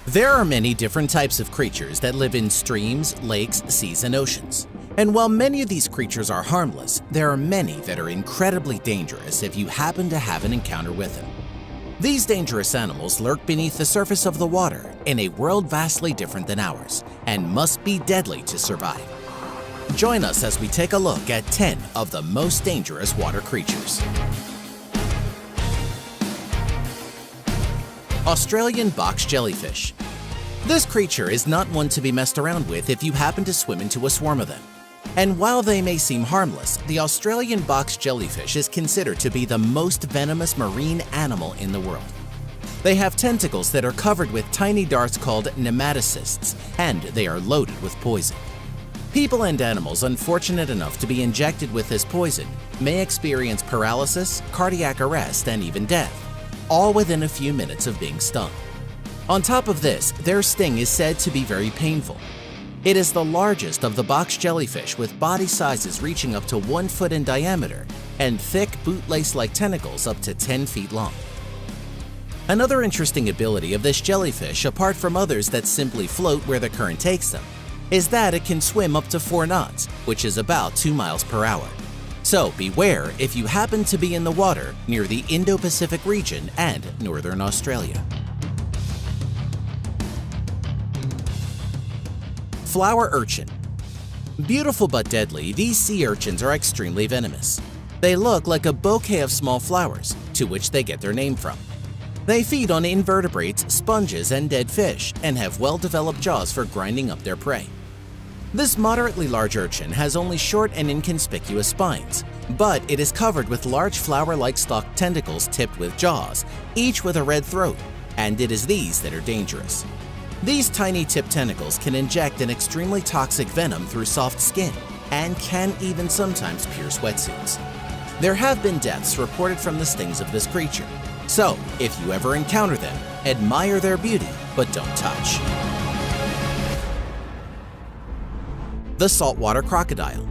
There are many different types of creatures that live in streams, lakes, seas, and oceans. And while many of these creatures are harmless, there are many that are incredibly dangerous if you happen to have an encounter with them. These dangerous animals lurk beneath the surface of the water in a world vastly different than ours and must be deadly to survive. Join us as we take a look at 10 of the most dangerous water creatures. Australian box jellyfish. This creature is not one to be messed around with if you happen to swim into a swarm of them. And while they may seem harmless, the Australian box jellyfish is considered to be the most venomous marine animal in the world. They have tentacles that are covered with tiny darts called nematocysts, and they are loaded with poison. People and animals unfortunate enough to be injected with this poison may experience paralysis, cardiac arrest, and even death, all within a few minutes of being stung. On top of this, their sting is said to be very painful. It is the largest of the box jellyfish with body sizes reaching up to 1 foot in diameter and thick bootlace-like tentacles up to 10 feet long. Another interesting ability of this jellyfish, apart from others that simply float where the current takes them, is that it can swim up to 4 knots, which is about 2 miles per hour. So beware if you happen to be in the water near the Indo-Pacific region and northern Australia. Flower urchin. Beautiful but deadly, these sea urchins are extremely venomous. They look like a bouquet of small flowers, to which they get their name from. They feed on invertebrates, sponges, and dead fish, and have well-developed jaws for grinding up their prey. This moderately large urchin has only short and inconspicuous spines, but it is covered with large flower-like stalked tentacles tipped with jaws, each with a red throat, and it is these that are dangerous. These tiny tipped tentacles can inject an extremely toxic venom through soft skin and can even sometimes pierce wetsuits. There have been deaths reported from the stings of this creature, so if you ever encounter them, admire their beauty but don't touch. The saltwater crocodile.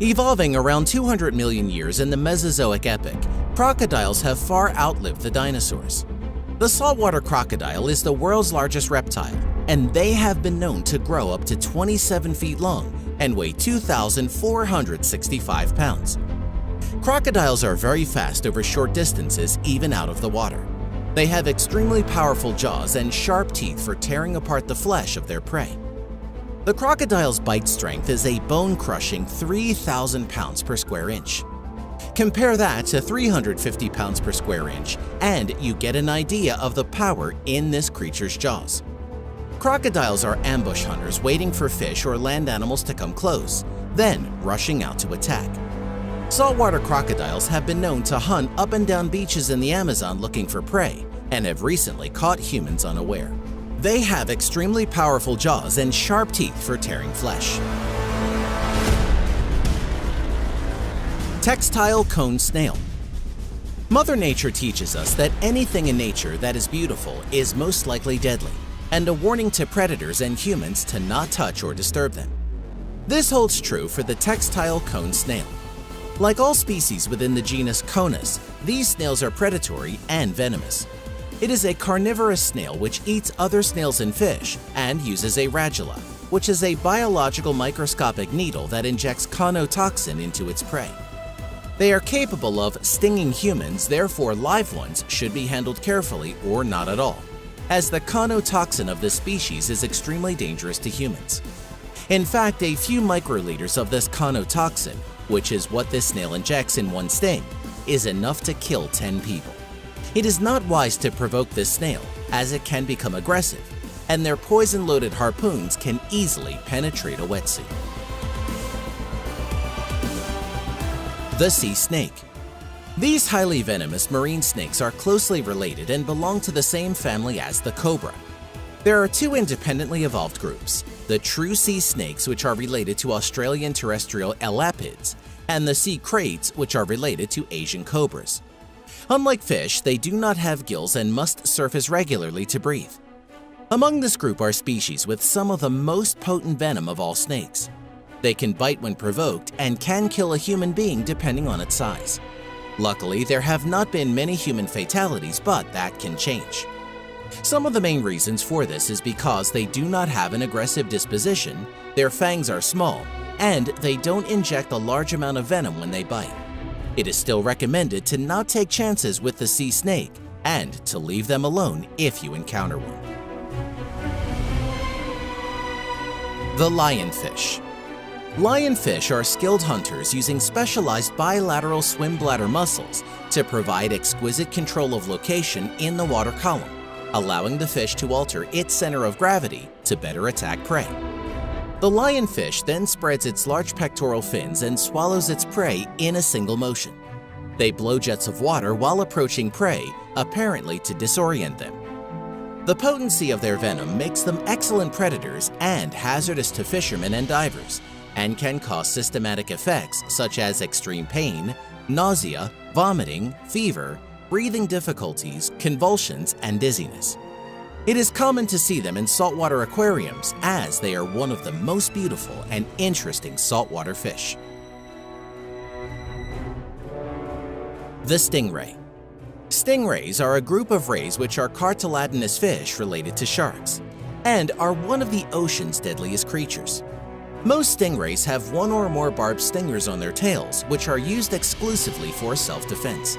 Evolving around 200 million years in the Mesozoic epoch, crocodiles have far outlived the dinosaurs. The saltwater crocodile is the world's largest reptile, and they have been known to grow up to 27 feet long and weigh 2,465 pounds. Crocodiles are very fast over short distances, even out of the water. They have extremely powerful jaws and sharp teeth for tearing apart the flesh of their prey. The crocodile's bite strength is a bone-crushing 3,000 pounds per square inch. Compare that to 350 pounds per square inch, and you get an idea of the power in this creature's jaws. Crocodiles are ambush hunters waiting for fish or land animals to come close, then rushing out to attack. Saltwater crocodiles have been known to hunt up and down beaches in the Amazon looking for prey, and have recently caught humans unaware. They have extremely powerful jaws and sharp teeth for tearing flesh. Textile cone snail. Mother Nature teaches us that anything in nature that is beautiful is most likely deadly, and a warning to predators and humans to not touch or disturb them. This holds true for the textile cone snail. Like all species within the genus Conus, these snails are predatory and venomous. It is a carnivorous snail which eats other snails and fish and uses a radula, which is a biological microscopic needle that injects conotoxin into its prey. They are capable of stinging humans, therefore live ones should be handled carefully or not at all, as the conotoxin of this species is extremely dangerous to humans. In fact, a few microliters of this conotoxin, which is what this snail injects in one sting, is enough to kill 10 people. It is not wise to provoke this snail, as it can become aggressive, and their poison-loaded harpoons can easily penetrate a wetsuit. The sea snake. These highly venomous marine snakes are closely related and belong to the same family as the cobra. There are 2 independently evolved groups, the true sea snakes, which are related to Australian terrestrial elapids, and the sea kraits, which are related to Asian cobras. Unlike fish, they do not have gills and must surface regularly to breathe. Among this group are species with some of the most potent venom of all snakes. They can bite when provoked and can kill a human being depending on its size. Luckily, there have not been many human fatalities, but that can change. Some of the main reasons for this is because they do not have an aggressive disposition, their fangs are small, and they don't inject a large amount of venom when they bite. It is still recommended to not take chances with the sea snake and to leave them alone if you encounter one. The lionfish. Lionfish are skilled hunters using specialized bilateral swim bladder muscles to provide exquisite control of location in the water column, allowing the fish to alter its center of gravity to better attack prey. The lionfish then spreads its large pectoral fins and swallows its prey in a single motion. They blow jets of water while approaching prey, apparently to disorient them. The potency of their venom makes them excellent predators and hazardous to fishermen and divers, and can cause systematic effects such as extreme pain, nausea, vomiting, fever, breathing difficulties, convulsions, and dizziness. It is common to see them in saltwater aquariums as they are one of the most beautiful and interesting saltwater fish. The stingray. Stingrays are a group of rays which are cartilaginous fish related to sharks, and are one of the ocean's deadliest creatures. Most stingrays have one or more barbed stingers on their tails, which are used exclusively for self-defense.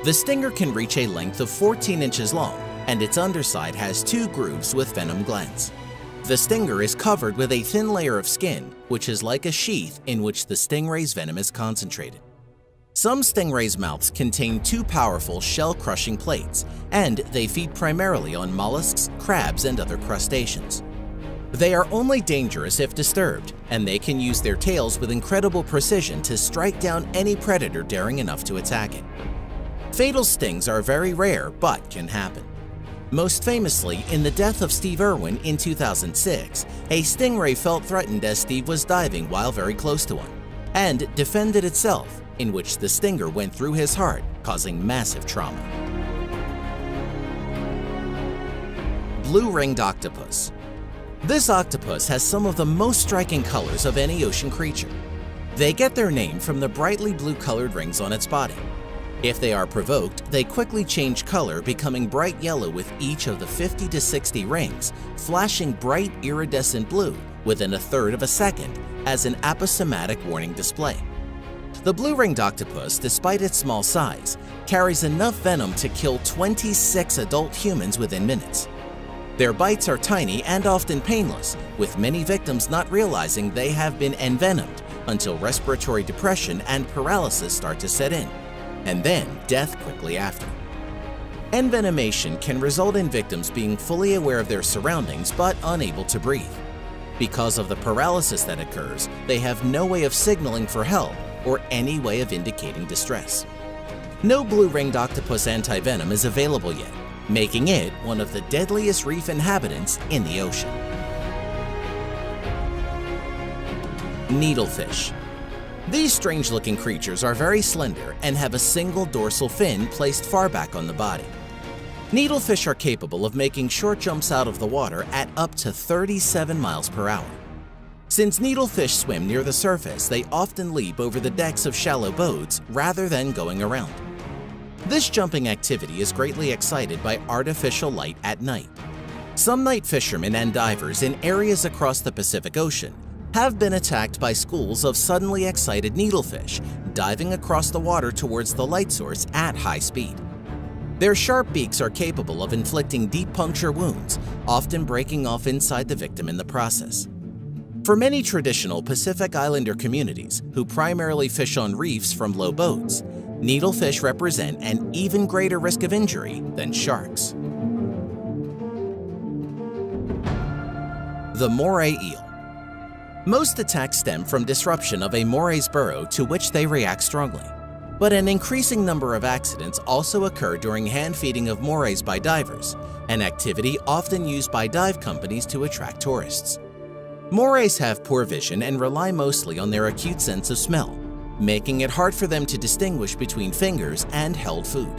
The stinger can reach a length of 14 inches long, and its underside has 2 grooves with venom glands. The stinger is covered with a thin layer of skin, which is like a sheath in which the stingray's venom is concentrated. Some stingrays' mouths contain 2 powerful shell-crushing plates, and they feed primarily on mollusks, crabs, and other crustaceans. They are only dangerous if disturbed, and they can use their tails with incredible precision to strike down any predator daring enough to attack it. Fatal stings are very rare, but can happen. Most famously, in the death of Steve Irwin in 2006, a stingray felt threatened as Steve was diving while very close to one, and defended itself, in which the stinger went through his heart, causing massive trauma. Blue-ringed octopus. This octopus has some of the most striking colors of any ocean creature. They get their name from the brightly blue-colored rings on its body. If they are provoked, they quickly change color, becoming bright yellow with each of the 50 to 60 rings, flashing bright iridescent blue within a third of a second as an aposematic warning display. The blue-ringed octopus, despite its small size, carries enough venom to kill 26 adult humans within minutes. Their bites are tiny and often painless, with many victims not realizing they have been envenomed until respiratory depression and paralysis start to set in, and then death quickly after. Envenomation can result in victims being fully aware of their surroundings but unable to breathe. Because of the paralysis that occurs, they have no way of signaling for help or any way of indicating distress. No blue-ringed octopus antivenom is available yet, making it one of the deadliest reef inhabitants in the ocean. Needlefish. These strange-looking creatures are very slender and have a single dorsal fin placed far back on the body. Needlefish are capable of making short jumps out of the water at up to 37 miles per hour. Since needlefish swim near the surface, they often leap over the decks of shallow boats rather than going around. This jumping activity is greatly excited by artificial light at night. Some night fishermen and divers in areas across the Pacific Ocean have been attacked by schools of suddenly excited needlefish diving across the water towards the light source at high speed. Their sharp beaks are capable of inflicting deep puncture wounds, often breaking off inside the victim in the process. For many traditional Pacific Islander communities who primarily fish on reefs from low boats, needlefish represent an even greater risk of injury than sharks. The moray eel. Most attacks stem from disruption of a moray's burrow to which they react strongly. But an increasing number of accidents also occur during hand-feeding of morays by divers, an activity often used by dive companies to attract tourists. Morays have poor vision and rely mostly on their acute sense of smell, making it hard for them to distinguish between fingers and held food.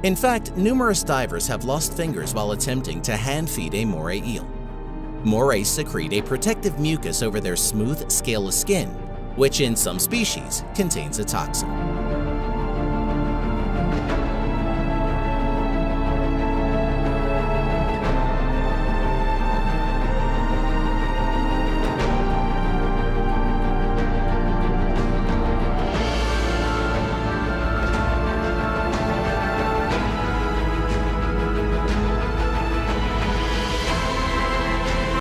In fact, numerous divers have lost fingers while attempting to hand-feed a moray eel. Morays secrete a protective mucus over their smooth, scaleless skin, which in some species contains a toxin.